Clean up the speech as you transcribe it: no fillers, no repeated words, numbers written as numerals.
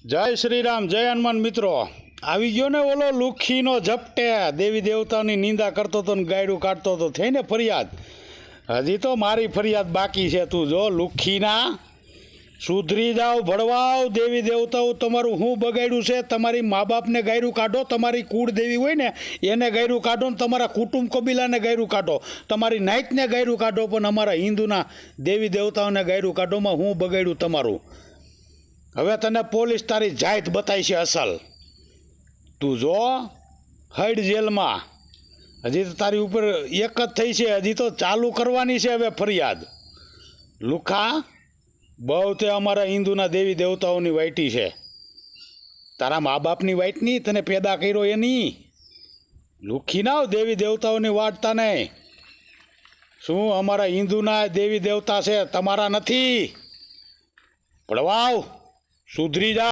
જય શ્રી રામ, જય હનુમાન. મિત્રો આવી ગયો ને ઓલો લુખીનો ઝપટે દેવી દેવતાની નિંદા કરતો હતો ને ગાયડું કાઢતો હતો, થઈને ફરિયાદ. હજી તો મારી ફરિયાદ બાકી છે. તું જો લુખીના સુધરી જાઓ, ભળવાઓ. દેવી દેવતાઓ તમારું શું બગાડ્યું છે? તમારી મા બાપને ગાયરું કાઢો, તમારી કુળદેવી હોય ને એને ગાયરું કાઢો ને તમારા કુટુંબ કબીલાને ગાયરું કાઢો, તમારી નાયતને ગાયરું કાઢો, પણ અમારા હિન્દુના દેવી દેવતાઓને ગાયરું કાઢોમાં હું બગાડ્યું તમારું? હવે તને પોલીસ તારી જાત બતાવી છે અસલ. તું જો હૈડ જેલમાં. હજી તો તારી ઉપર એક જ થઈ છે, હજી તો ચાલુ કરવાની છે હવે ફરિયાદ. લુખા, બહુ તે અમારા હિન્દુના દેવી દેવતાઓની વાઈટી છે. તારા મા બાપની વાઈટ નહીં, તને પેદા કર્યો એની. લુખી ના દેવી દેવતાઓની વાટતા નહીં. શું અમારા હિન્દુના દેવી દેવતા છે, તમારા નથી? ભળવાવ, સુધરી જા.